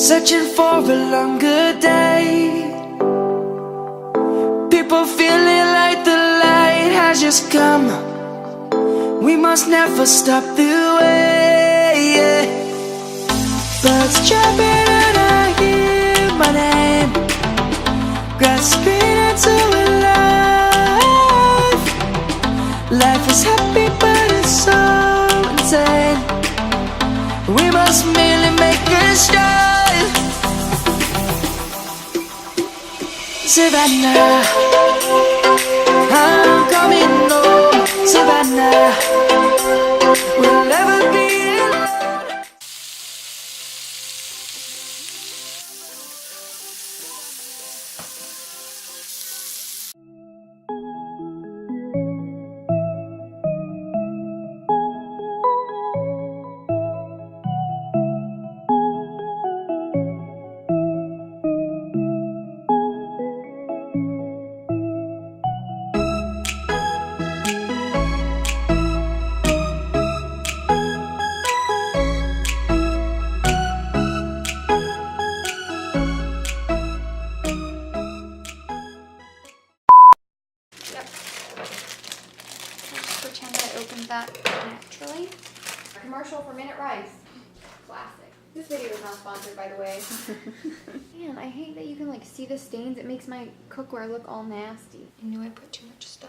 Searching for a longer day. People feeling like the light has just come. We must never stop the way. Birds chirping and I hear my name, grasping into a life. Life is happy but it's so insane. We must merely make a start. Savannah, I'm coming home. Savannah, we'll never be alone. Pretend I opened that naturally. Commercial for Minute Rice. Classic. This video is not sponsored, by the way. Man, I hate that you can like see the stains. It makes my cookware look all nasty. I knew I put too much stuff.